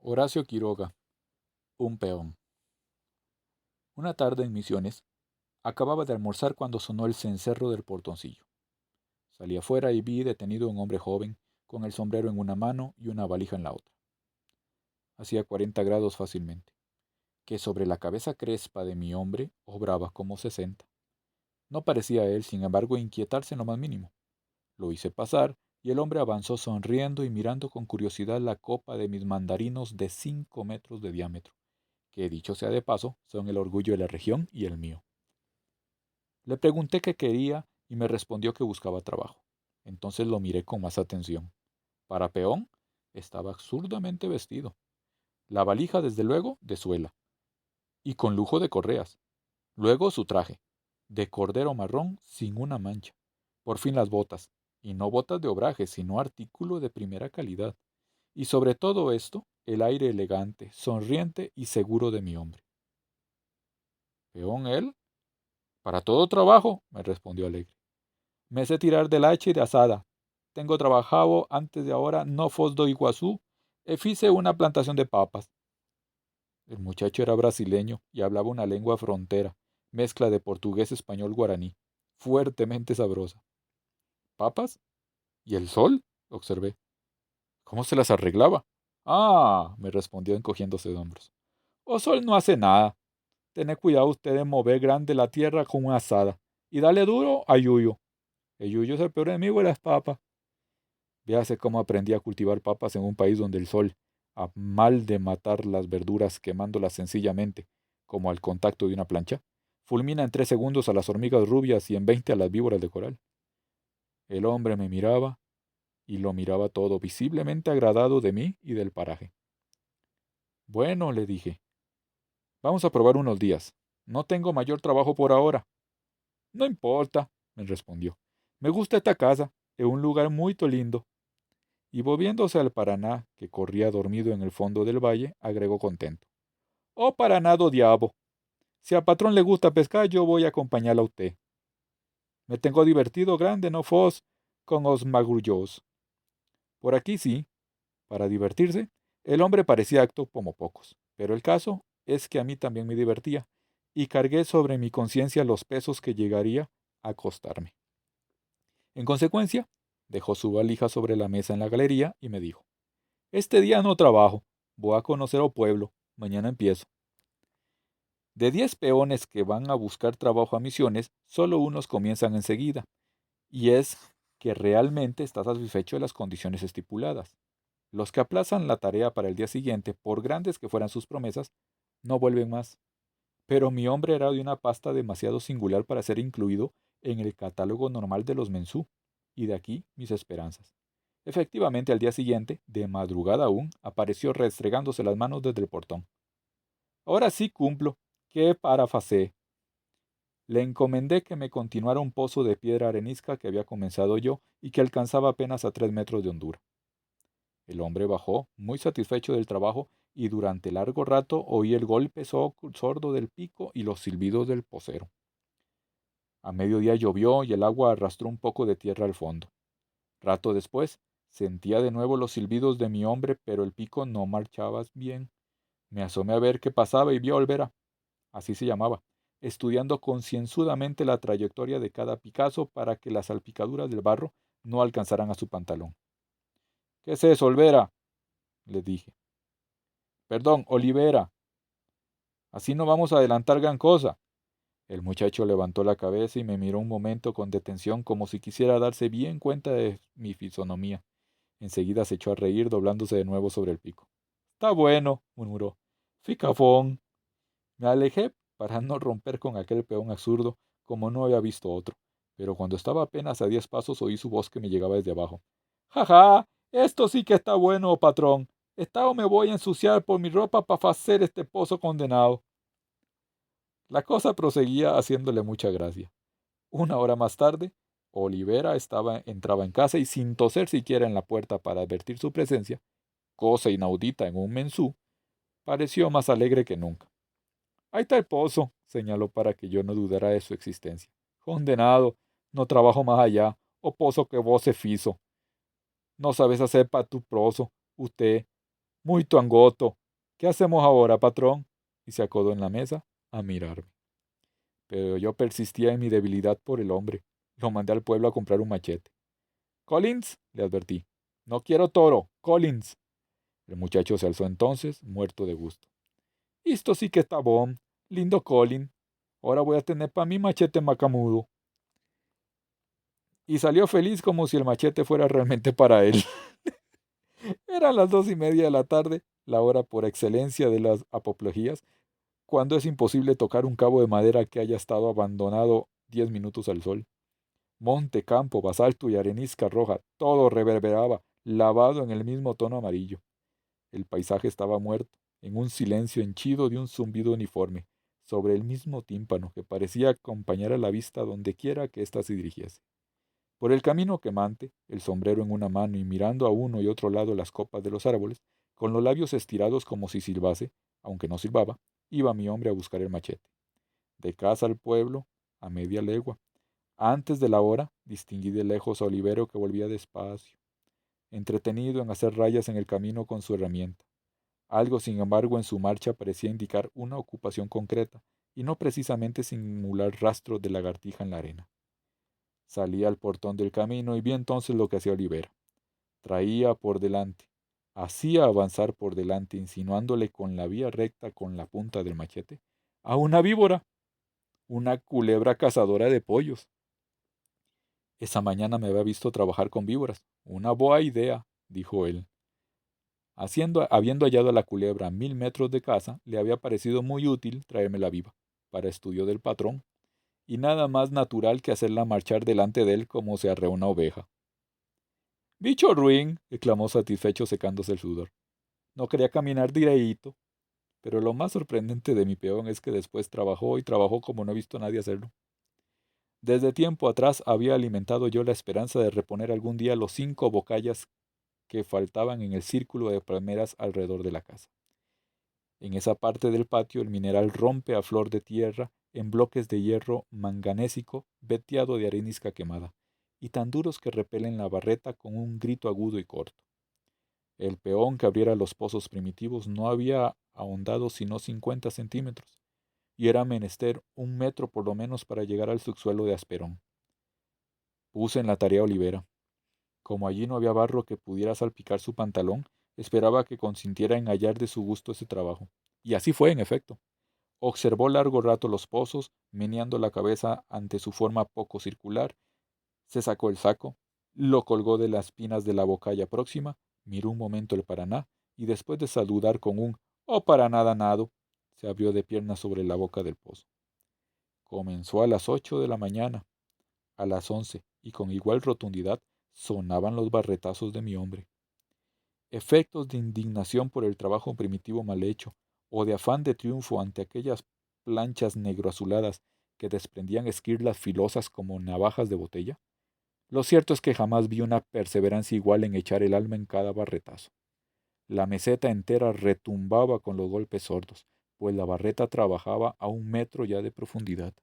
Horacio Quiroga, un peón. Una tarde en Misiones, acababa de almorzar cuando sonó el cencerro del portoncillo. Salí afuera y vi detenido a un hombre joven, con el sombrero en una mano y una valija en la otra. Hacía 40 grados fácilmente, que sobre la cabeza crespa de mi hombre obraba como 60. No parecía él, sin embargo, inquietarse en lo más mínimo. Lo hice pasar y el hombre avanzó sonriendo y mirando con curiosidad la copa de mis mandarinos de 5 metros de diámetro, que dicho sea de paso, son el orgullo de la región y el mío. Le pregunté qué quería y me respondió que buscaba trabajo. Entonces lo miré con más atención. Para peón, estaba absurdamente vestido. La valija, desde luego, de suela, y con lujo de correas. Luego su traje, de cordero marrón sin una mancha. Por fin las botas, y no botas de obraje, sino artículo de primera calidad. Y sobre todo esto, el aire elegante, sonriente y seguro de mi hombre. ¿Peón él? Para todo trabajo, me respondió alegre. Me sé tirar del hacha y de asada. Tengo trabajado antes de ahora no fos do Iguazú, e fice una plantación de papas. El muchacho era brasileño y hablaba una lengua frontera, mezcla de portugués, español, guaraní, fuertemente sabrosa. ¿Papas? ¿Y el sol? Observé. ¿Cómo se las arreglaba? Ah, me respondió encogiéndose de hombros. O sol no hace nada. Tened cuidado usted de mover grande la tierra con una asada. Y dale duro a yuyo. El yuyo es el peor enemigo de las papas. Véase cómo aprendí a cultivar papas en un país donde el sol, a mal de matar las verduras quemándolas sencillamente, como al contacto de una plancha, fulmina en 3 segundos a las hormigas rubias y en 20 a las víboras de coral. El hombre me miraba y lo miraba todo, visiblemente agradado de mí y del paraje. Bueno, le dije, vamos a probar unos días. No tengo mayor trabajo por ahora. No importa, me respondió. Me gusta esta casa, es un lugar muy lindo. Y volviéndose al Paraná, que corría dormido en el fondo del valle, agregó contento. Oh, Paraná do diabo. Si al patrón le gusta pescar, yo voy a acompañarla a usted. Me tengo divertido grande, no fos, con os magrullos. Por aquí sí, para divertirse, el hombre parecía acto como pocos, pero el caso es que a mí también me divertía, y cargué sobre mi conciencia los pesos que llegaría a costarme. En consecuencia, dejó su valija sobre la mesa en la galería y me dijo, este día no trabajo, voy a conocer al pueblo, mañana empiezo. De 10 peones que van a buscar trabajo a Misiones, solo unos comienzan enseguida, y es que realmente está satisfecho de las condiciones estipuladas. Los que aplazan la tarea para el día siguiente, por grandes que fueran sus promesas, no vuelven más. Pero mi hombre era de una pasta demasiado singular para ser incluido en el catálogo normal de los mensú, y de aquí mis esperanzas. Efectivamente, al día siguiente, de madrugada aún, apareció restregándose las manos desde el portón. Ahora sí cumplo. ¿Qué parafacé? Le encomendé que me continuara un pozo de piedra arenisca que había comenzado yo y que alcanzaba apenas a 3 metros de hondura. El hombre bajó, muy satisfecho del trabajo, y durante largo rato oí el golpe sordo del pico y los silbidos del pocero. A mediodía llovió y el agua arrastró un poco de tierra al fondo. Rato después, sentía de nuevo los silbidos de mi hombre, pero el pico no marchaba bien. Me asomé a ver qué pasaba y vi a Olvera, así se llamaba, estudiando concienzudamente la trayectoria de cada picazo para que las salpicaduras del barro no alcanzaran a su pantalón. ¿Qué es eso, Olvera? Le dije. Perdón, Olivera. Así no vamos a adelantar gran cosa. El muchacho levantó la cabeza y me miró un momento con detención como si quisiera darse bien cuenta de mi fisonomía. Enseguida se echó a reír doblándose de nuevo sobre el pico. Está bueno, murmuró. Ficafón. Me alejé para no romper con aquel peón absurdo como no había visto otro, pero cuando estaba apenas a 10 pasos oí su voz que me llegaba desde abajo. ¡Ja, ja! Esto sí que está bueno, patrón. Esta o me voy a ensuciar por mi ropa para hacer este pozo condenado. La cosa proseguía haciéndole mucha gracia. Una hora más tarde, Olivera entraba en casa y sin toser siquiera en la puerta para advertir su presencia, cosa inaudita en un mensú, pareció más alegre que nunca. Ahí está el pozo, señaló para que yo no dudara de su existencia. Condenado, no trabajo más allá, o pozo que vos se fizo. No sabes hacer pa tu proso, usted. Muy angoto. ¿Qué hacemos ahora, patrón? Y se acodó en la mesa a mirarme. Pero yo persistía en mi debilidad por el hombre. Lo mandé al pueblo a comprar un machete. Collins, le advertí. No quiero toro, Collins. El muchacho se alzó entonces, muerto de gusto. Esto sí que está bon, lindo Colin. Ahora voy a tener para mi machete macamudo. Y salió feliz como si el machete fuera realmente para él. Eran las 2:30 de la tarde, la hora por excelencia de las apoplejías, cuando es imposible tocar un cabo de madera que haya estado abandonado 10 minutos al sol. Monte, campo, basalto y arenisca roja, todo reverberaba, lavado en el mismo tono amarillo. El paisaje estaba muerto, en un silencio henchido de un zumbido uniforme, sobre el mismo tímpano que parecía acompañar a la vista donde quiera que ésta se dirigiese. Por el camino quemante, el sombrero en una mano y mirando a uno y otro lado las copas de los árboles, con los labios estirados como si silbase, aunque no silbaba, iba mi hombre a buscar el machete. De casa al pueblo, a media legua. Antes de la hora, distinguí de lejos a Olivero que volvía despacio, entretenido en hacer rayas en el camino con su herramienta. Algo, sin embargo, en su marcha parecía indicar una ocupación concreta, y no precisamente simular rastros de lagartija en la arena. Salí al portón del camino y vi entonces lo que hacía Olivera. Traía por delante, hacía avanzar por delante, insinuándole con la vía recta con la punta del machete, a una víbora, una culebra cazadora de pollos. Esa mañana me había visto trabajar con víboras. Una boa idea, dijo él. Habiendo hallado a la culebra a 1000 metros de casa, le había parecido muy útil traérmela viva, para estudio del patrón, y nada más natural que hacerla marchar delante de él como se arrea una oveja. Bicho ruin, exclamó satisfecho secándose el sudor. No quería caminar direíto, pero lo más sorprendente de mi peón es que después trabajó y trabajó como no he visto a nadie hacerlo. Desde tiempo atrás había alimentado yo la esperanza de reponer algún día los 5 bocallas que faltaban en el círculo de palmeras alrededor de la casa. En esa parte del patio el mineral rompe a flor de tierra en bloques de hierro manganésico veteado de arenisca quemada, y tan duros que repelen la barreta con un grito agudo y corto. El peón que abriera los pozos primitivos no había ahondado sino 50 centímetros, y era menester 1 metro por lo menos para llegar al subsuelo de Asperón. Puse en la tarea a Olivera. Como allí no había barro que pudiera salpicar su pantalón, esperaba que consintiera en hallar de su gusto ese trabajo. Y así fue, en efecto. Observó largo rato los pozos, meneando la cabeza ante su forma poco circular, se sacó el saco, lo colgó de las pinas de la bocalla próxima, miró un momento el Paraná, y después de saludar con un «Oh Paraná danado», se abrió de piernas sobre la boca del pozo. Comenzó a las 8 de la mañana, a las 11, y con igual rotundidad sonaban los barretazos de mi hombre. Efectos de indignación por el trabajo primitivo mal hecho, o de afán de triunfo ante aquellas planchas negroazuladas que desprendían esquirlas filosas como navajas de botella. Lo cierto es que jamás vi una perseverancia igual en echar el alma en cada barretazo. La meseta entera retumbaba con los golpes sordos, pues la barreta trabajaba a 1 metro ya de profundidad.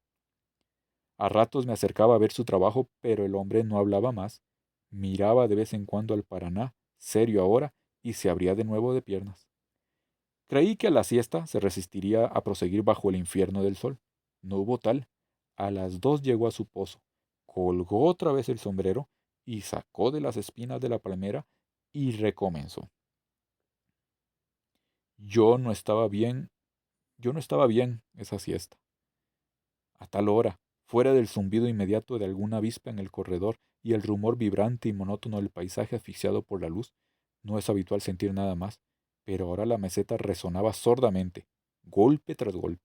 A ratos me acercaba a ver su trabajo, pero el hombre no hablaba más. Miraba de vez en cuando al Paraná, serio ahora, y se abría de nuevo de piernas. Creí que a la siesta se resistiría a proseguir bajo el infierno del sol. No hubo tal. A las 2 llegó a su pozo, colgó otra vez el sombrero y sacó de las espinas de la palmera y recomenzó. Yo no estaba bien, yo no estaba bien esa siesta. A tal hora, fuera del zumbido inmediato de alguna avispa en el corredor y el rumor vibrante y monótono del paisaje asfixiado por la luz, no es habitual sentir nada más, pero ahora la meseta resonaba sordamente, golpe tras golpe.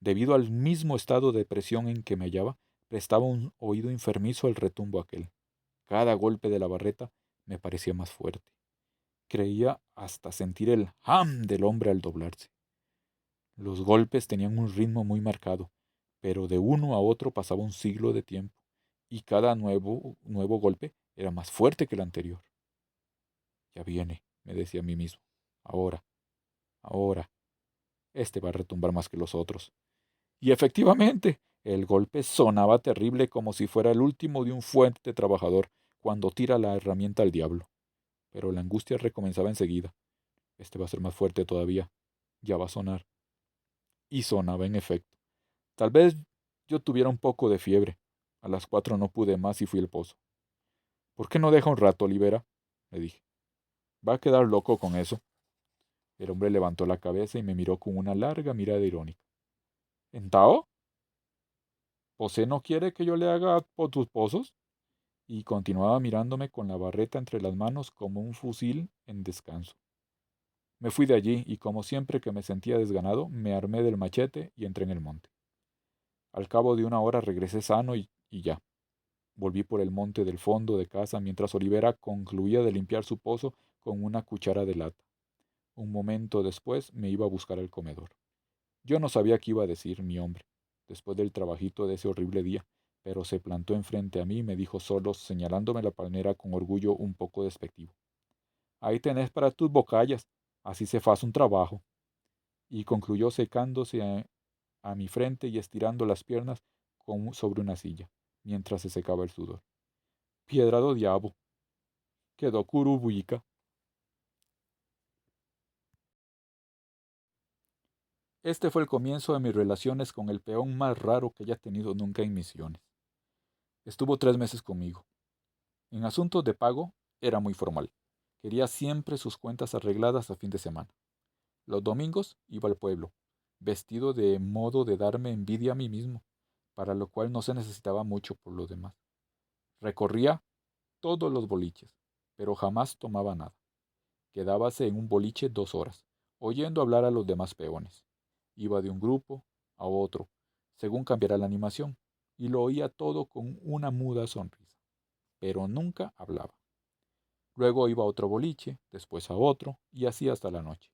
Debido al mismo estado de presión en que me hallaba, prestaba un oído enfermizo al retumbo aquel. Cada golpe de la barreta me parecía más fuerte. Creía hasta sentir el ¡ham! Del hombre al doblarse. Los golpes tenían un ritmo muy marcado, pero de uno a otro pasaba un siglo de tiempo, y cada nuevo golpe era más fuerte que el anterior. Ya viene, me decía a mí mismo. Ahora, ahora, este va a retumbar más que los otros. Y efectivamente, el golpe sonaba terrible como si fuera el último de un fuerte trabajador cuando tira la herramienta al diablo. Pero la angustia recomenzaba enseguida. Este va a ser más fuerte todavía. Ya va a sonar. Y sonaba en efecto. Tal vez yo tuviera un poco de fiebre. A las 4 no pude más y fui al pozo. ¿Por qué no deja un rato, Olivera? Le dije. ¿Va a quedar loco con eso? El hombre levantó la cabeza y me miró con una larga mirada irónica. ¿Entao? ¿Posé no quiere que yo le haga por tus pozos? Y continuaba mirándome con la barreta entre las manos como un fusil en descanso. Me fui de allí y como siempre que me sentía desganado, me armé del machete y entré en el monte. Al cabo de una hora regresé sano y ya. Volví por el monte del fondo de casa mientras Olivera concluía de limpiar su pozo con una cuchara de lata. Un momento después me iba a buscar al comedor. Yo no sabía qué iba a decir mi hombre, después del trabajito de ese horrible día, pero se plantó enfrente a mí y me dijo solo, señalándome la palmera con orgullo un poco despectivo. Ahí tenés para tus bocallas, así se faz un trabajo. Y concluyó secándose a mi frente y estirando las piernas sobre una silla, mientras se secaba el sudor. Piedra do diabo. Quedó curubuica. Este fue el comienzo de mis relaciones con el peón más raro que haya tenido nunca en Misiones. Estuvo 3 meses conmigo. En asuntos de pago era muy formal. Quería siempre sus cuentas arregladas a fin de semana. Los domingos iba al pueblo, vestido de modo de darme envidia a mí mismo, para lo cual no se necesitaba mucho por lo demás. Recorría todos los boliches, pero jamás tomaba nada. Quedábase en un boliche 2 horas, oyendo hablar a los demás peones. Iba de un grupo a otro, según cambiara la animación, y lo oía todo con una muda sonrisa, pero nunca hablaba. Luego iba a otro boliche, después a otro, y así hasta la noche.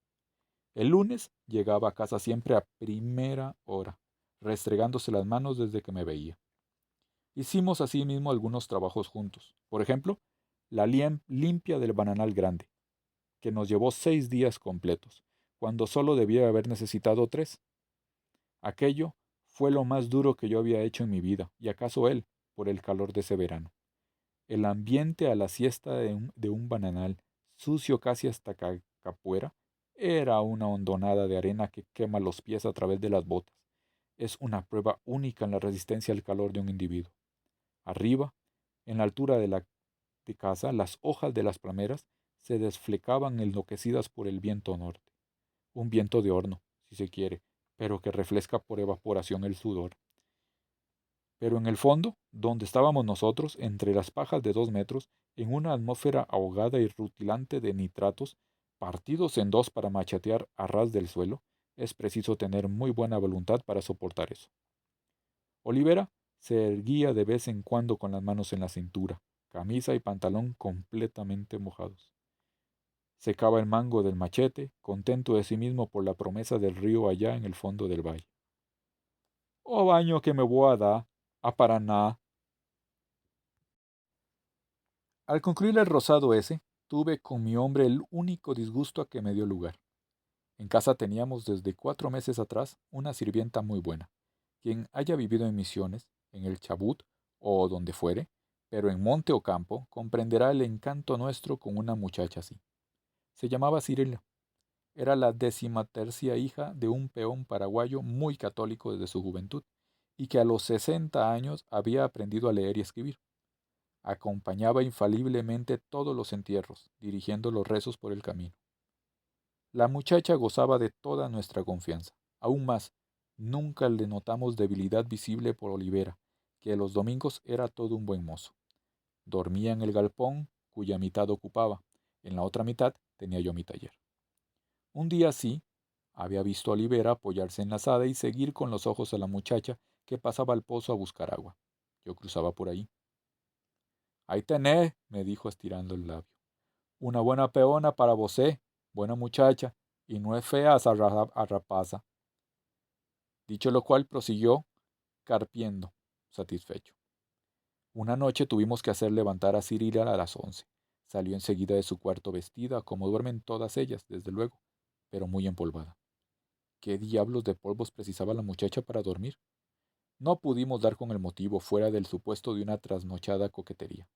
El lunes llegaba a casa siempre a primera hora, restregándose las manos desde que me veía. Hicimos asimismo algunos trabajos juntos. Por ejemplo, la limpia del bananal grande, que nos llevó 6 días completos, cuando solo debía haber necesitado 3. Aquello fue lo más duro que yo había hecho en mi vida, y acaso él, por el calor de ese verano. El ambiente a la siesta de un bananal, sucio casi hasta capuera, era una hondonada de arena que quema los pies a través de las botas. Es una prueba única en la resistencia al calor de un individuo. Arriba, en la altura de casa, las hojas de las palmeras se desflecaban enloquecidas por el viento norte. Un viento de horno, si se quiere, pero que refresca por evaporación el sudor. Pero en el fondo, donde estábamos nosotros, entre las pajas de 2 metros, en una atmósfera ahogada y rutilante de nitratos, partidos en dos para machatear a ras del suelo, es preciso tener muy buena voluntad para soportar eso. Olivera se erguía de vez en cuando con las manos en la cintura, camisa y pantalón completamente mojados. Secaba el mango del machete, contento de sí mismo por la promesa del río allá en el fondo del valle. «Oh baño que me voy a dar, a Paraná». Al concluir el rosado ese, tuve con mi hombre el único disgusto a que me dio lugar. En casa teníamos desde 4 meses atrás una sirvienta muy buena. Quien haya vivido en Misiones, en el Chabut o donde fuere, pero en monte o campo, comprenderá el encanto nuestro con una muchacha así. Se llamaba Cirila. Era la 13ª hija de un peón paraguayo muy católico desde su juventud, y que a los 60 años había aprendido a leer y escribir. Acompañaba infaliblemente todos los entierros, dirigiendo los rezos por el camino. La muchacha gozaba de toda nuestra confianza. Aún más, nunca le notamos debilidad visible por Olivera, que los domingos era todo un buen mozo. Dormía en el galpón, cuya mitad ocupaba. En la otra mitad tenía yo mi taller. Un día sí, había visto a Olivera apoyarse en la azada y seguir con los ojos a la muchacha que pasaba al pozo a buscar agua. Yo cruzaba por ahí. «Ahí tenés», me dijo estirando el labio. «Una buena peona para vosé, buena muchacha, y no es fea esa rapaza». Dicho lo cual, prosiguió carpiendo, satisfecho. Una noche tuvimos que hacer levantar a Cirila a las 11. Salió enseguida de su cuarto vestida, como duermen todas ellas, desde luego, pero muy empolvada. ¿Qué diablos de polvos precisaba la muchacha para dormir? No pudimos dar con el motivo fuera del supuesto de una trasnochada coquetería.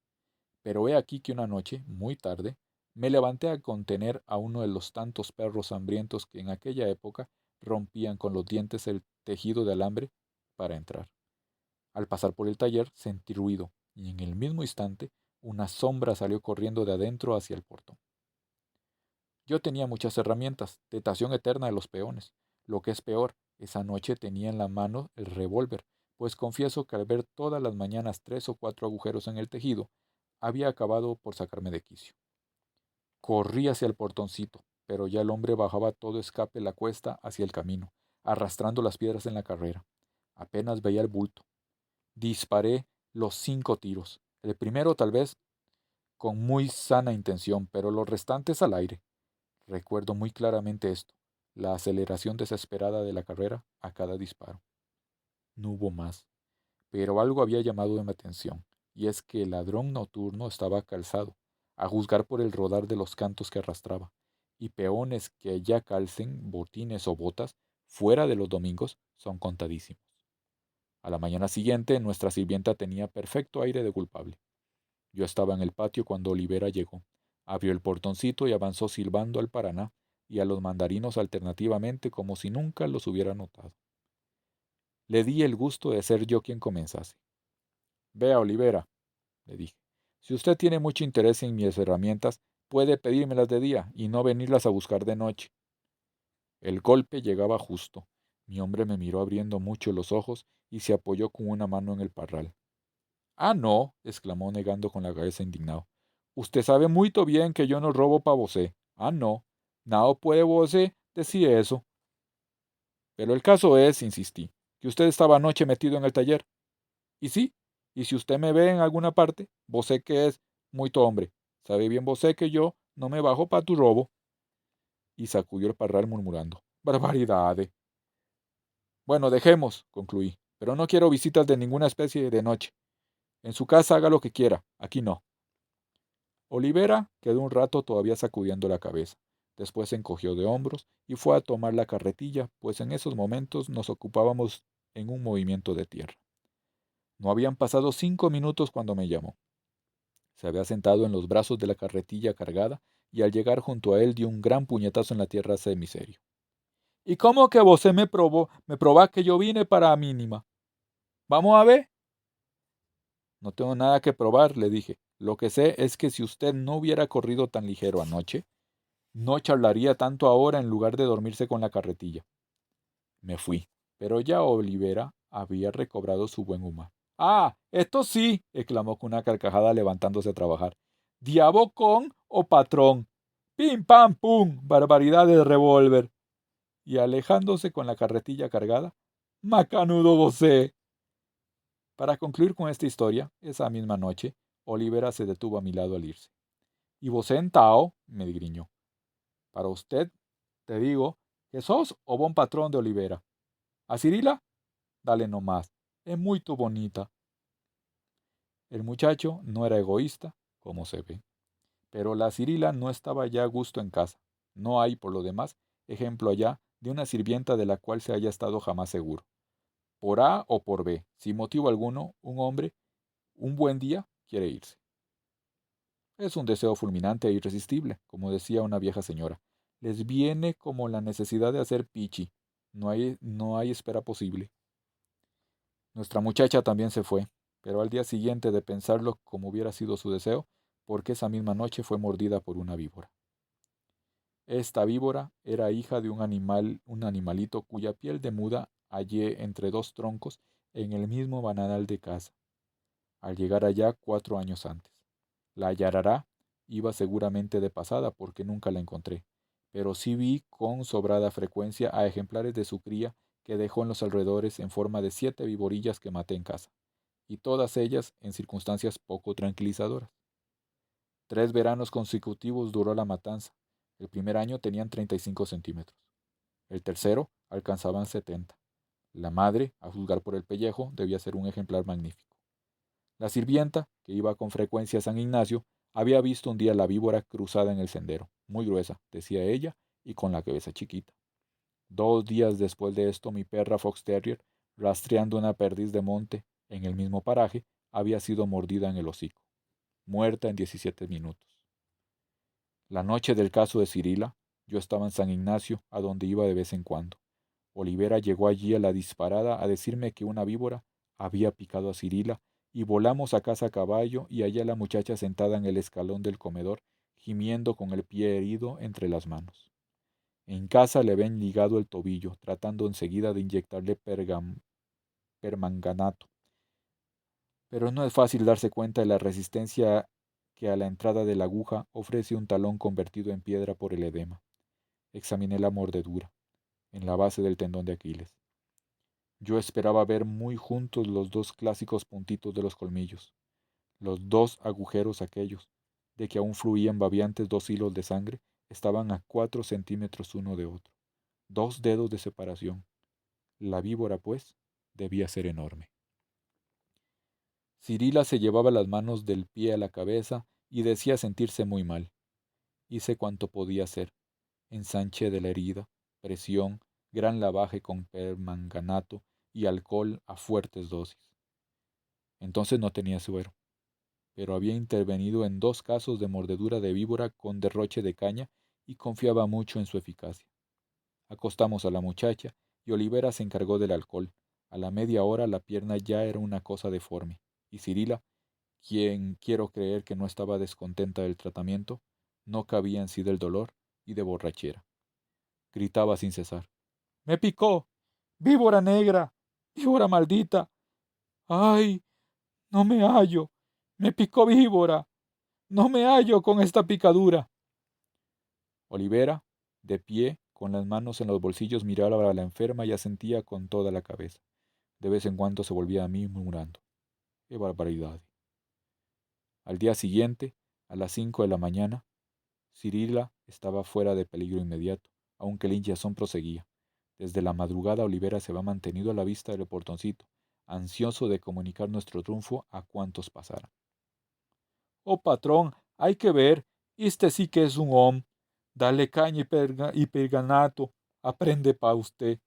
Pero he aquí que una noche, muy tarde, Me levanté a contener a uno de los tantos perros hambrientos que en aquella época rompían con los dientes el tejido de alambre para entrar. Al pasar por el taller sentí ruido y en el mismo instante una sombra salió corriendo de adentro hacia el portón. Yo tenía muchas herramientas, tentación eterna de los peones. Lo que es peor, esa noche tenía en la mano el revólver, pues confieso que al ver todas las mañanas 3 o 4 agujeros en el tejido, había acabado por sacarme de quicio. Corrí hacia el portoncito, pero ya el hombre bajaba a todo escape la cuesta hacia el camino, arrastrando las piedras en la carrera. Apenas veía el bulto. Disparé los 5 tiros. El primero tal vez con muy sana intención, pero los restantes al aire. Recuerdo muy claramente esto, la aceleración desesperada de la carrera a cada disparo. No hubo más, pero algo había llamado mi atención, y es que el ladrón nocturno estaba calzado, a juzgar por el rodar de los cantos que arrastraba, y peones que ya calcen botines o botas fuera de los domingos son contadísimos. A la mañana siguiente nuestra sirvienta tenía perfecto aire de culpable. Yo estaba en el patio cuando Olivera llegó. Abrió el portoncito y avanzó silbando al Paraná y a los mandarinos alternativamente como si nunca los hubiera notado. Le di el gusto de ser yo quien comenzase. Vea, Olivera, le dije, si usted tiene mucho interés en mis herramientas, puede pedírmelas de día y no venirlas a buscar de noche. El golpe llegaba justo. Mi hombre me miró abriendo mucho los ojos y se apoyó con una mano en el parral. Ah, no, exclamó negando con la cabeza indignado. Usted sabe muy bien que yo no robo pa' vosé. Ah, no. Nada puede vosé decir eso. Pero el caso es, insistí, que usted estaba anoche metido en el taller. Y sí, y si usted me ve en alguna parte, vosé que es muy hombre. Sabe bien vosé que yo no me bajo pa' tu robo. Y sacudió el parral murmurando. Barbaridades. Bueno, dejemos, concluí, pero no quiero visitas de ninguna especie de noche. En su casa haga lo que quiera, aquí no. Olivera quedó un rato todavía sacudiendo la cabeza. Después se encogió de hombros y fue a tomar la carretilla, pues en esos momentos nos ocupábamos en un movimiento de tierra. No habían pasado 5 minutos cuando me llamó. Se había sentado en los brazos de la carretilla cargada y al llegar junto a él dio un gran puñetazo en la tierra semiserio. ¿Y cómo que vos me probá que yo vine para mínima? ¿Vamos a ver? No tengo nada que probar, le dije. Lo que sé es que si usted no hubiera corrido tan ligero anoche, no charlaría tanto ahora en lugar de dormirse con la carretilla. Me fui, pero ya Olivera había recobrado su buen humor. Ah, esto sí, exclamó con una carcajada levantándose a trabajar. ¿Diabo con o patrón? Pim pam pum, barbaridad de revólver. Y alejándose con la carretilla cargada, macanudo vocé. Para concluir con esta historia, esa misma noche, Olivera se detuvo a mi lado al irse. ¿Y vos entao? Me griñó. Para usted, te digo, que sos o buen patrón de Olivera. ¿A Cirila? Dale nomás. Es muy tu bonita. El muchacho no era egoísta, como se ve. Pero la Cirila no estaba ya a gusto en casa. No hay, por lo demás, ejemplo allá de una sirvienta de la cual se haya estado jamás seguro. Por A o por B, sin motivo alguno, un hombre, un buen día, quiere irse. Es un deseo fulminante e irresistible, como decía una vieja señora. Les viene como la necesidad de hacer pichi. No hay espera posible. Nuestra muchacha también se fue, pero al día siguiente de pensarlo como hubiera sido su deseo, porque esa misma noche fue mordida por una víbora. Esta víbora era hija de un animalito cuya piel de muda hallé entre 2 troncos en el mismo bananal de casa, al llegar allá 4 años antes. La yarará iba seguramente de pasada porque nunca la encontré, pero sí vi con sobrada frecuencia a ejemplares de su cría que dejó en los alrededores en forma de 7 viborillas que maté en casa, y todas ellas en circunstancias poco tranquilizadoras. 3 veranos consecutivos duró la matanza. El primer año tenían 35 centímetros. El tercero alcanzaban 70. La madre, a juzgar por el pellejo, debía ser un ejemplar magnífico. La sirvienta, que iba con frecuencia a San Ignacio, había visto un día la víbora cruzada en el sendero, muy gruesa, decía ella, y con la cabeza chiquita. 2 días después de esto, mi perra Fox Terrier, rastreando una perdiz de monte en el mismo paraje, había sido mordida en el hocico, muerta en 17 minutos. La noche del caso de Cirila, yo estaba en San Ignacio, a donde iba de vez en cuando. Olivera llegó allí a la disparada a decirme que una víbora había picado a Cirila y volamos a casa a caballo y hallé a la muchacha sentada en el escalón del comedor, gimiendo con el pie herido entre las manos. En casa le ven ligado el tobillo, tratando enseguida de inyectarle permanganato. Pero no es fácil darse cuenta de la resistencia que a la entrada de la aguja ofrece un talón convertido en piedra por el edema. Examiné la mordedura, en la base del tendón de Aquiles. Yo esperaba ver muy juntos los dos clásicos puntitos de los colmillos, los dos agujeros aquellos, de que aún fluían babiantes dos hilos de sangre, estaban a 4 centímetros uno de otro, 2 dedos de separación. La víbora, pues, debía ser enorme. Cirila se llevaba las manos del pie a la cabeza y decía sentirse muy mal. Hice cuanto podía hacer. Ensanche de la herida, presión, gran lavaje con permanganato y alcohol a fuertes dosis. Entonces no tenía suero, pero había intervenido en 2 casos de mordedura de víbora con derroche de caña y confiaba mucho en su eficacia. Acostamos a la muchacha y Olivera se encargó del alcohol. A la media hora la pierna ya era una cosa deforme, y Cirila, quien quiero creer que no estaba descontenta del tratamiento, no cabía en sí del dolor y de borrachera. Gritaba sin cesar. ¡Me picó! ¡Víbora negra! ¡Víbora maldita! ¡Ay! No me hallo. Me picó víbora. No me hallo con esta picadura. Olivera, de pie, con las manos en los bolsillos, miraba a la enferma y asentía con toda la cabeza. De vez en cuando se volvía a mí murmurando. ¡Qué barbaridad! Al día siguiente, a las 5 de la mañana, Cirila estaba fuera de peligro inmediato, aunque la hinchazón proseguía. Desde la madrugada Olivera se había mantenido a la vista del portoncito, ansioso de comunicar nuestro triunfo a cuantos pasaran. «Oh, patrón, hay que ver, este sí que es un hom. Dale caña y perganato, aprende pa' usted».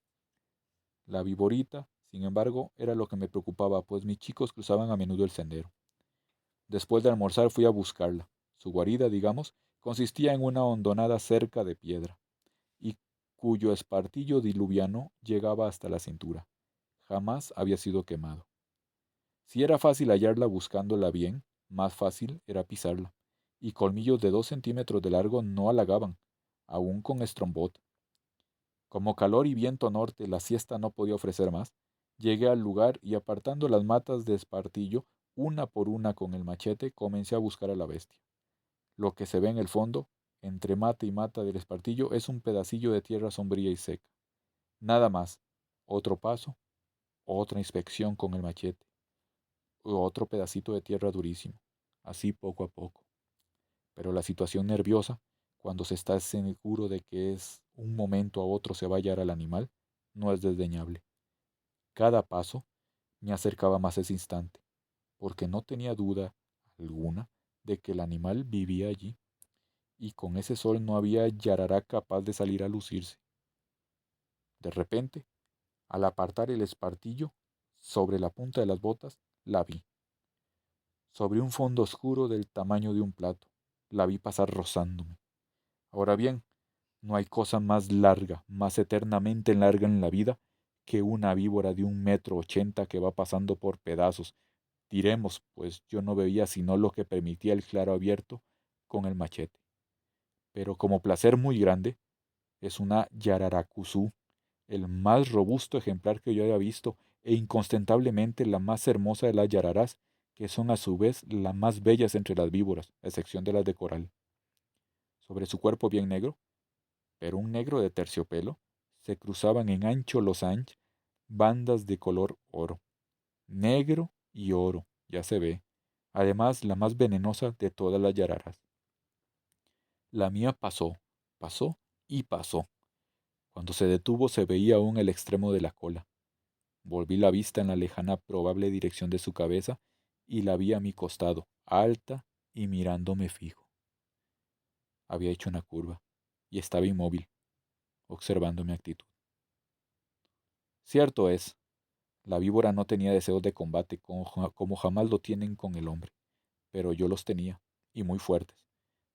La viborita, sin embargo, era lo que me preocupaba, pues mis chicos cruzaban a menudo el sendero. Después de almorzar fui a buscarla. Su guarida, digamos, consistía en una hondonada cerca de piedra, y cuyo espartillo diluviano llegaba hasta la cintura. Jamás había sido quemado. Si era fácil hallarla buscándola bien, más fácil era pisarla, y colmillos de 2 centímetros de largo no halagaban, aun con estrombot. Como calor y viento norte la siesta no podía ofrecer más, llegué al lugar y apartando las matas de espartillo, una por una con el machete, comencé a buscar a la bestia. Lo que se ve en el fondo, entre mata y mata del espartillo, es un pedacillo de tierra sombría y seca. Nada más. Otro paso, otra inspección con el machete, otro pedacito de tierra durísimo. Así poco a poco. Pero la situación nerviosa, cuando se está seguro de que es un momento a otro se va a hallar al animal, no es desdeñable. Cada paso me acercaba más ese instante, porque no tenía duda alguna de que el animal vivía allí, y con ese sol no había yarará capaz de salir a lucirse. De repente, al apartar el espartillo, sobre la punta de las botas, la vi. Sobre un fondo oscuro del tamaño de un plato, la vi pasar rozándome. Ahora bien, no hay cosa más larga, más eternamente larga en la vida, que una víbora de 1,80 m que va pasando por pedazos. Diremos, pues yo no veía sino lo que permitía el claro abierto con el machete. Pero como placer muy grande, es una yararacuzú, el más robusto ejemplar que yo haya visto, e incontentablemente la más hermosa de las yararás, que son a su vez las más bellas entre las víboras, a excepción de las de coral. Sobre su cuerpo bien negro, pero un negro de terciopelo, se cruzaban en ancho losange bandas de color oro. Negro y oro, ya se ve. Además, la más venenosa de todas las yararas. La mía pasó, pasó y pasó. Cuando se detuvo se veía aún el extremo de la cola. Volví la vista en la lejana probable dirección de su cabeza y la vi a mi costado, alta y mirándome fijo. Había hecho una curva y estaba inmóvil, observando mi actitud. Cierto es, la víbora no tenía deseos de combate como jamás lo tienen con el hombre, pero yo los tenía, y muy fuertes.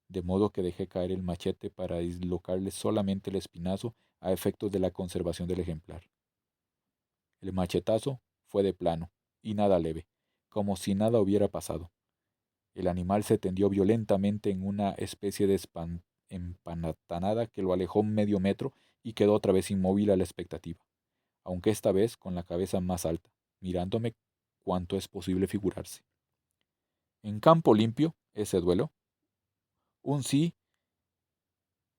de modo que dejé caer el machete para dislocarle solamente el espinazo a efectos de la conservación del ejemplar. El machetazo fue de plano, y nada leve, como si nada hubiera pasado. El animal se tendió violentamente en una especie de empanatanada que lo alejó medio metro y quedó otra vez inmóvil a la expectativa, aunque esta vez con la cabeza más alta, mirándome cuanto es posible figurarse. En campo limpio, ese duelo, un sí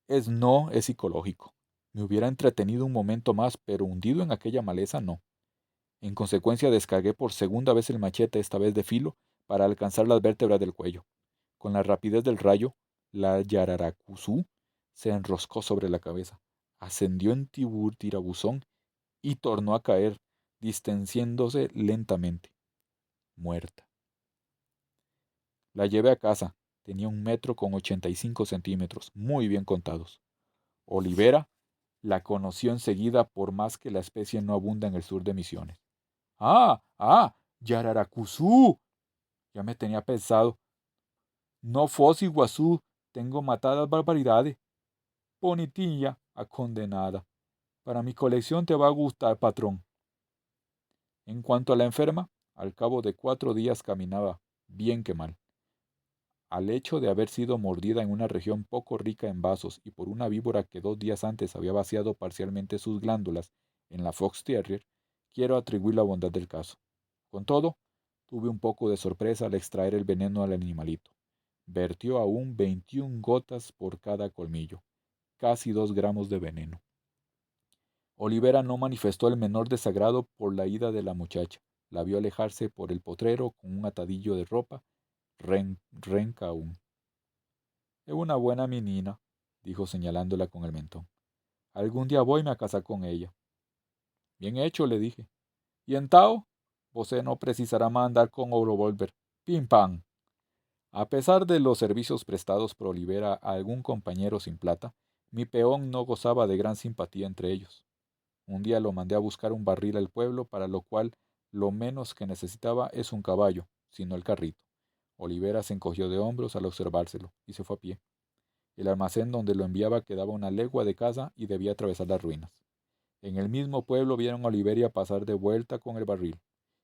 es no es psicológico. Me hubiera entretenido un momento más, pero hundido en aquella maleza no. En consecuencia descargué por segunda vez el machete, esta vez de filo, para alcanzar las vértebras del cuello. Con la rapidez del rayo, la yararacuzú se enroscó sobre la cabeza, ascendió en tirabuzón y tornó a caer, distensiéndose lentamente, muerta. La llevé a casa. Tenía 1,85 m, muy bien contados. Olivera la conoció enseguida por más que la especie no abunda en el sur de Misiones. ¡Ah! ¡Ah! ¡Yararacuzú! Ya me tenía pensado. No fos Iguazú, tengo matadas barbaridades. Bonitilla, a condenada. Para mi colección te va a gustar, patrón. En cuanto a la enferma, al cabo de 4 días caminaba, bien que mal. Al hecho de haber sido mordida en una región poco rica en vasos y por una víbora que 2 días antes había vaciado parcialmente sus glándulas en la Fox Terrier, quiero atribuir la bondad del caso. Con todo, tuve un poco de sorpresa al extraer el veneno al animalito. Vertió aún 21 gotas por cada colmillo, casi 2 gramos de veneno. Olivera no manifestó el menor desagrado por la ida de la muchacha. La vio alejarse por el potrero con un atadillo de ropa, renca aún. Es una buena menina, dijo señalándola con el mentón. Algún día voy a casar con ella. Bien hecho, le dije. Y en Tao, vosé no precisará más andar con o revólver. Pim pam. A pesar de los servicios prestados por Olivera a algún compañero sin plata, mi peón no gozaba de gran simpatía entre ellos. Un día lo mandé a buscar un barril al pueblo, para lo cual lo menos que necesitaba es un caballo, sino el carrito. Olivera se encogió de hombros al observárselo y se fue a pie. El almacén donde lo enviaba quedaba 1 legua de casa y debía atravesar las ruinas. En el mismo pueblo vieron a Oliveria pasar de vuelta con el barril,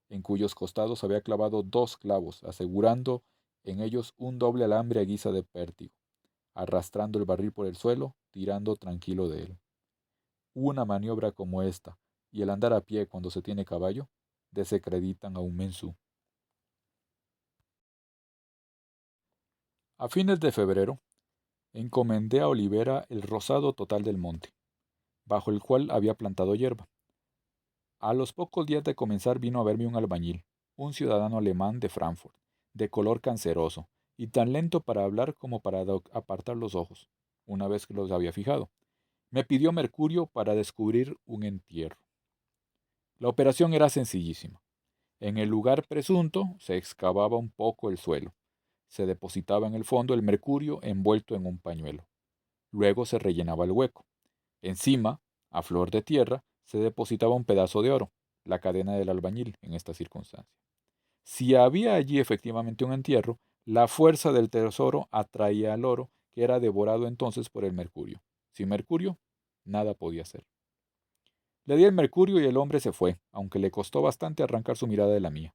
en cuyos costados había clavado 2 clavos, asegurando en ellos un doble alambre a guisa de pértigo, arrastrando el barril por el suelo, tirando tranquilo de él. Una maniobra como esta, y el andar a pie cuando se tiene caballo, desacreditan a un mensú. A fines de febrero, encomendé a Olivera el rozado total del monte, bajo el cual había plantado hierba. A los pocos días de comenzar vino a verme un albañil, un ciudadano alemán de Frankfurt, de color canceroso, y tan lento para hablar como para apartar los ojos, una vez que los había fijado. Me pidió mercurio para descubrir un entierro. La operación era sencillísima. En el lugar presunto se excavaba un poco el suelo. Se depositaba en el fondo el mercurio envuelto en un pañuelo. Luego se rellenaba el hueco. Encima, a flor de tierra, se depositaba un pedazo de oro, la cadena del albañil en esta circunstancia. Si había allí efectivamente un entierro, la fuerza del tesoro atraía al oro, que era devorado entonces por el mercurio. Sin mercurio, nada podía hacer. Le di el mercurio y el hombre se fue, aunque le costó bastante arrancar su mirada de la mía.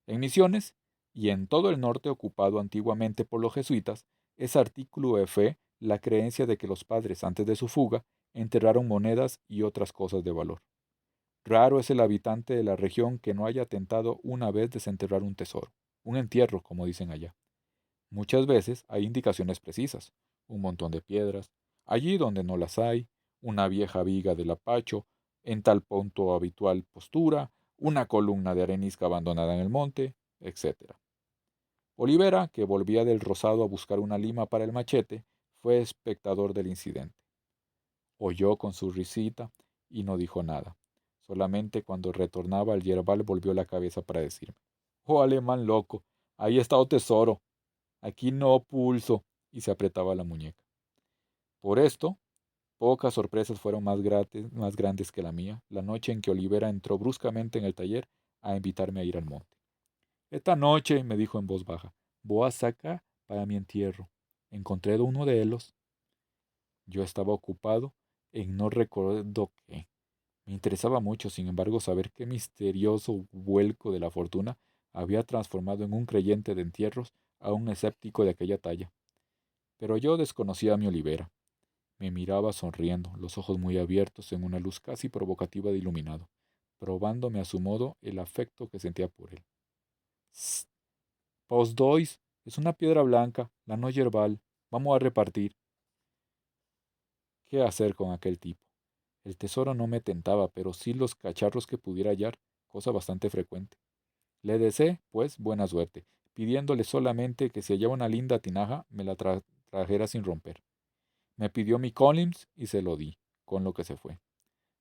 En Misiones, y en todo el norte ocupado antiguamente por los jesuitas, es artículo de fe la creencia de que los padres, antes de su fuga, enterraron monedas y otras cosas de valor. Raro es el habitante de la región que no haya tentado una vez desenterrar un tesoro, un entierro, como dicen allá. Muchas veces hay indicaciones precisas, un montón de piedras, allí donde no las hay, una vieja viga del apacho, en tal punto habitual postura, una columna de arenisca abandonada en el monte, etc. Olivera, que volvía del Rosado a buscar una lima para el machete, fue espectador del incidente. Oyó con su risita y no dijo nada. Solamente cuando retornaba al yerbal volvió la cabeza para decirme: «Oh, alemán loco, ahí está o tesoro. Aquí no pulso», y se apretaba la muñeca. Por esto, pocas sorpresas fueron más grandes que la mía, la noche en que Olivera entró bruscamente en el taller a invitarme a ir al monte. «Esta noche», me dijo en voz baja, «voy a sacar para mi entierro». Encontré uno de ellos. Yo estaba ocupado en no recuerdo qué. Me interesaba mucho, sin embargo, saber qué misterioso vuelco de la fortuna había transformado en un creyente de entierros a un escéptico de aquella talla. Pero yo desconocía a mi Olivera. Me miraba sonriendo, los ojos muy abiertos en una luz casi provocativa de iluminado, probándome a su modo el afecto que sentía por él. «Sst, pos dois, es una piedra blanca, la no yerbal. Vamos a repartir». ¿Qué hacer con aquel tipo? El tesoro no me tentaba, pero sí los cacharros que pudiera hallar, cosa bastante frecuente. Le deseé, pues, buena suerte, pidiéndole solamente que si hallaba una linda tinaja, me la trajera sin romper. Me pidió mi Collins y se lo di, con lo que se fue.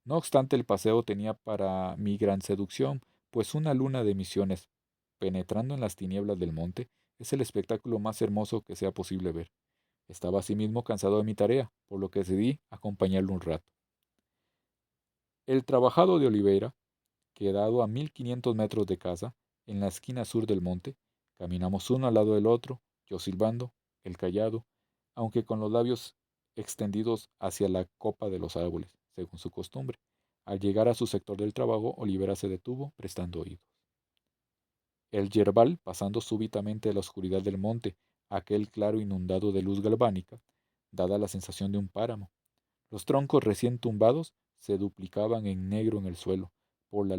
No obstante, el paseo tenía para mi gran seducción, pues una luna de misiones, penetrando en las tinieblas del monte, es el espectáculo más hermoso que sea posible ver. Estaba asimismo cansado de mi tarea, por lo que decidí acompañarlo un rato. El trabajado de Oliveira, quedado a 1500 metros de casa, en la esquina sur del monte, caminamos uno al lado del otro, yo silbando, él callado, aunque con los labios extendidos hacia la copa de los árboles, según su costumbre. Al llegar a su sector del trabajo, Olivera se detuvo, prestando oídos. El yerbal, pasando súbitamente de la oscuridad del monte a aquel claro inundado de luz galvánica, dada la sensación de un páramo. Los troncos recién tumbados se duplicaban en negro en el suelo, por la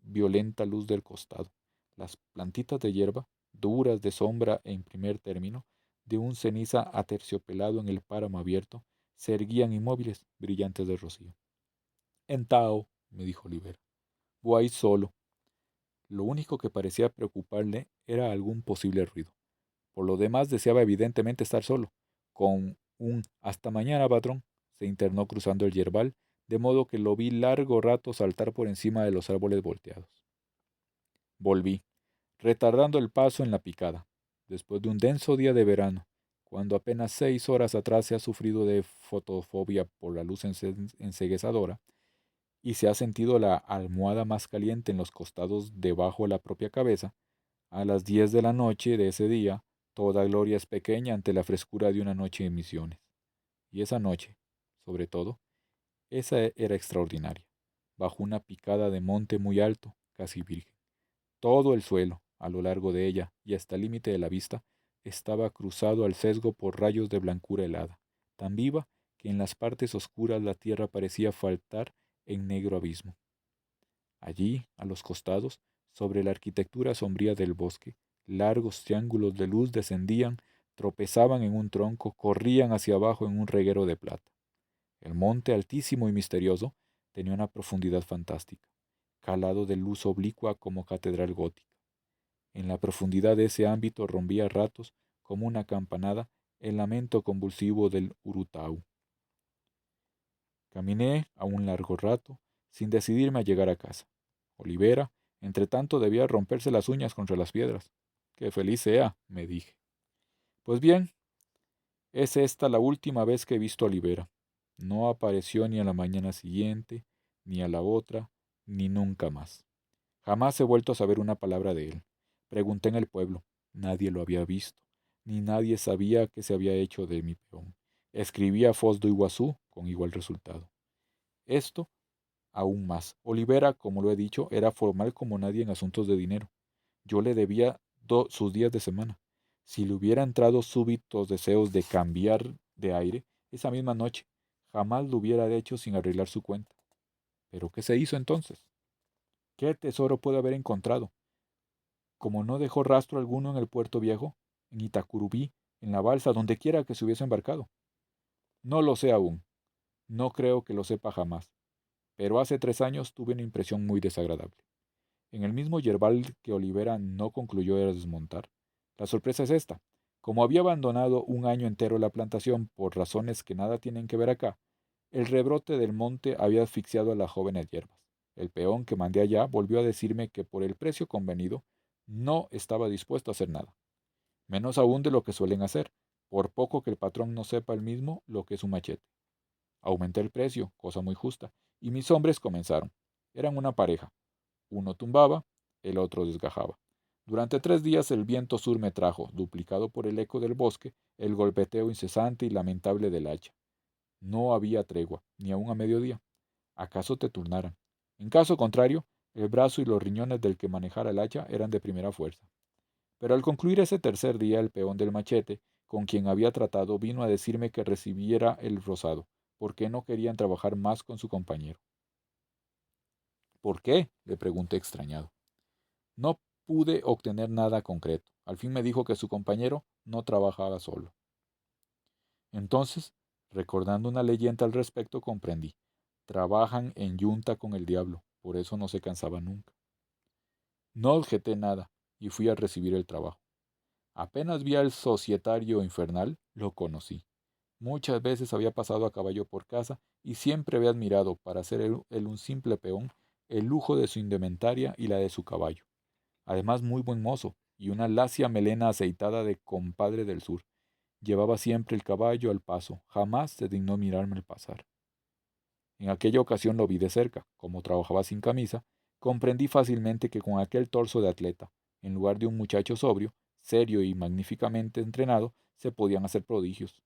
violenta luz del costado. Las plantitas de hierba, duras de sombra en primer término, de un ceniza aterciopelado en el páramo abierto, se erguían inmóviles, brillantes de rocío. «Entao», me dijo Olivera, «voy solo». Lo único que parecía preocuparle era algún posible ruido. Por lo demás deseaba evidentemente estar solo. Con un «hasta mañana, patrón», se internó cruzando el yerbal, de modo que lo vi largo rato saltar por encima de los árboles volteados. Volví, retardando el paso en la picada, después de un denso día de verano, cuando apenas 6 horas atrás se ha sufrido de fotofobia por la luz enceguezadora, y se ha sentido la almohada más caliente en los costados debajo de la propia cabeza. A las 10 de la noche de ese día, toda gloria es pequeña ante la frescura de una noche de misiones. Y esa noche, sobre todo, esa era extraordinaria, bajo una picada de monte muy alto, casi virgen. Todo el suelo, a lo largo de ella y hasta el límite de la vista, estaba cruzado al sesgo por rayos de blancura helada, tan viva que en las partes oscuras la tierra parecía faltar en negro abismo. Allí, a los costados, sobre la arquitectura sombría del bosque, largos triángulos de luz descendían, tropezaban en un tronco, corrían hacia abajo en un reguero de plata. El monte, altísimo y misterioso, tenía una profundidad fantástica, calado de luz oblicua como catedral gótica. En la profundidad de ese ámbito rompía a ratos, como una campanada, el lamento convulsivo del Urutau. Caminé a un largo rato, sin decidirme a llegar a casa. Olivera, entre tanto, debía romperse las uñas contra las piedras. «Que feliz sea», me dije. Pues bien, es esta la última vez que he visto a Olivera. No apareció ni a la mañana siguiente, ni a la otra, ni nunca más. Jamás he vuelto a saber una palabra de él. Pregunté en el pueblo. Nadie lo había visto, ni nadie sabía qué se había hecho de mi peón. Escribí a Foz do Iguazú con igual resultado. Esto aún más. Olivera, como lo he dicho, era formal como nadie en asuntos de dinero. Yo le debía sus días de semana. Si le hubiera entrado súbitos deseos de cambiar de aire, esa misma noche, jamás lo hubiera hecho sin arreglar su cuenta. ¿Pero qué se hizo entonces? ¿Qué tesoro puede haber encontrado? Como no dejó rastro alguno en el puerto viejo, en Itacurubí, en la balsa, donde quiera que se hubiese embarcado. No lo sé aún. No creo que lo sepa jamás. Pero hace 3 años tuve una impresión muy desagradable. En el mismo yerbal que Olivera no concluyó de desmontar. La sorpresa es esta. Como había abandonado un año entero la plantación por razones que nada tienen que ver acá, el rebrote del monte había asfixiado a las jóvenes hierbas. El peón que mandé allá volvió a decirme que por el precio convenido no estaba dispuesto a hacer nada, menos aún de lo que suelen hacer, por poco que el patrón no sepa él mismo lo que es un machete. Aumenté el precio, cosa muy justa, y mis hombres comenzaron. Eran una pareja. Uno tumbaba, el otro desgajaba. Durante 3 días el viento sur me trajo, duplicado por el eco del bosque, el golpeteo incesante y lamentable del hacha. No había tregua, ni aun a mediodía. ¿Acaso te turnaran? En caso contrario, el brazo y los riñones del que manejara el hacha eran de primera fuerza. Pero al concluir ese tercer día, el peón del machete, con quien había tratado, vino a decirme que recibiera el rosado, porque no querían trabajar más con su compañero. ¿Por qué? Le pregunté extrañado. No pude obtener nada concreto. Al fin me dijo que su compañero no trabajaba solo. Entonces, recordando una leyenda al respecto, comprendí. Trabajan en yunta con el diablo, por eso no se cansaba nunca. No objeté nada y fui a recibir el trabajo. Apenas vi al societario infernal, lo conocí. Muchas veces había pasado a caballo por casa y siempre había admirado, para ser él un simple peón, el lujo de su indumentaria y la de su caballo. Además muy buen mozo, y una lacia melena aceitada de compadre del sur. Llevaba siempre el caballo al paso, jamás se dignó mirarme al pasar. En aquella ocasión lo vi de cerca, como trabajaba sin camisa, comprendí fácilmente que con aquel torso de atleta, en lugar de un muchacho sobrio, serio y magníficamente entrenado, se podían hacer prodigios.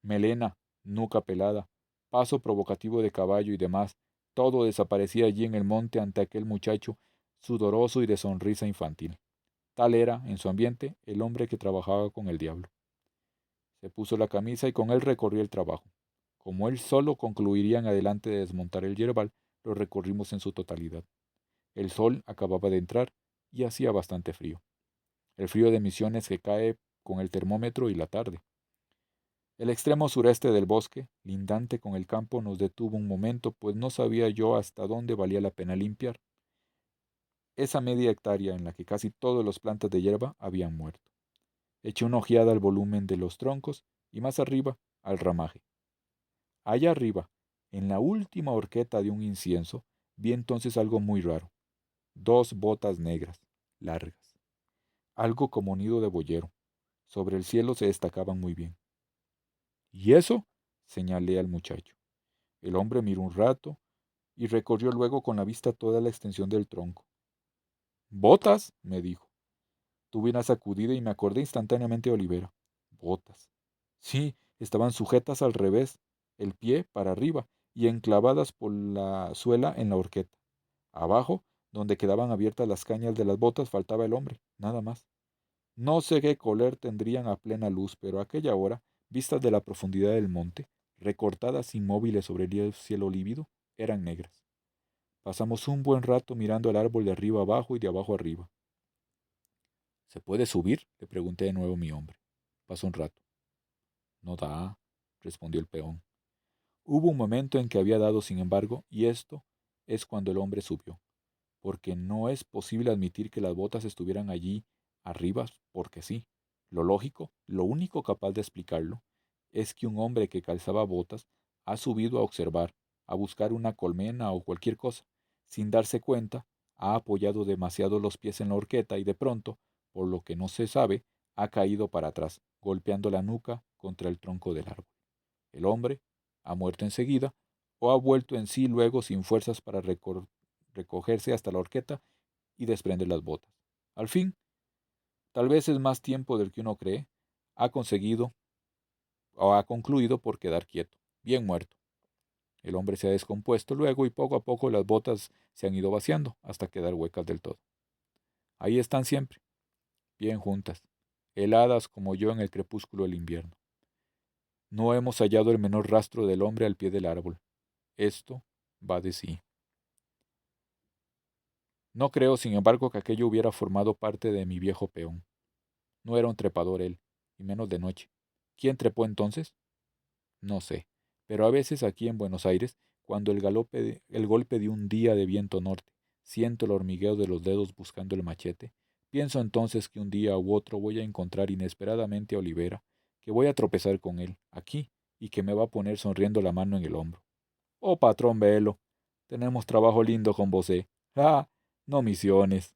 Melena, nuca pelada, paso provocativo de caballo y demás, todo desaparecía allí en el monte ante aquel muchacho sudoroso y de sonrisa infantil. Tal era, en su ambiente, el hombre que trabajaba con el diablo. Se puso la camisa y con él recorrió el trabajo. Como él solo concluiría en adelante de desmontar el yerbal, lo recorrimos en su totalidad. El sol acababa de entrar y hacía bastante frío. El frío de Misiones que cae con el termómetro y la tarde. El extremo sureste del bosque, lindante con el campo, nos detuvo un momento, pues no sabía yo hasta dónde valía la pena limpiar. Esa media hectárea en la que casi todas las plantas de hierba habían muerto. Eché una ojeada al volumen de los troncos y más arriba al ramaje. Allá arriba, en la última horqueta de un incienso, vi entonces algo muy raro. Dos botas negras, largas. Algo como nido de boyero. Sobre el cielo se destacaban muy bien. ¿Y eso? Señalé al muchacho. El hombre miró un rato y recorrió luego con la vista toda la extensión del tronco. «Botas», me dijo. Tuve una sacudida y me acordé instantáneamente de Olivera. Botas. Sí, estaban sujetas al revés, el pie para arriba, y enclavadas por la suela en la horqueta. Abajo, donde quedaban abiertas las cañas de las botas, faltaba el hombre, nada más. No sé qué color tendrían a plena luz, pero a aquella hora, vistas de la profundidad del monte, recortadas inmóviles sobre el cielo lívido, eran negras. Pasamos un buen rato mirando el árbol de arriba abajo y de abajo arriba. ¿Se puede subir?, le pregunté de nuevo a mi hombre. Pasó un rato. No da, respondió el peón. Hubo un momento en que había dado, sin embargo, y esto es cuando el hombre subió, porque no es posible admitir que las botas estuvieran allí arriba porque sí. Lo lógico, lo único capaz de explicarlo, es que un hombre que calzaba botas ha subido a observar, a buscar una colmena o cualquier cosa. Sin darse cuenta, ha apoyado demasiado los pies en la horqueta y de pronto, por lo que no se sabe, ha caído para atrás, golpeando la nuca contra el tronco del árbol. El hombre ha muerto enseguida o ha vuelto en sí luego sin fuerzas para recogerse hasta la horqueta y desprender las botas. Al fin, tal vez es más tiempo del que uno cree, ha conseguido o ha concluido por quedar quieto, bien muerto. El hombre se ha descompuesto luego y poco a poco las botas se han ido vaciando hasta quedar huecas del todo. Ahí están siempre, bien juntas, heladas como yo en el crepúsculo del invierno. No hemos hallado el menor rastro del hombre al pie del árbol. Esto va de sí. No creo, sin embargo, que aquello hubiera formado parte de mi viejo peón. No era un trepador él, y menos de noche. ¿Quién trepó entonces? No sé, pero a veces aquí en Buenos Aires, cuando el golpe de un día de viento norte, siento el hormigueo de los dedos buscando el machete, pienso entonces que un día u otro voy a encontrar inesperadamente a Olivera, que voy a tropezar con él, aquí, y que me va a poner sonriendo la mano en el hombro. Oh, patrón Velo, tenemos trabajo lindo con vos, ¿eh? ¡Ah! No misiones.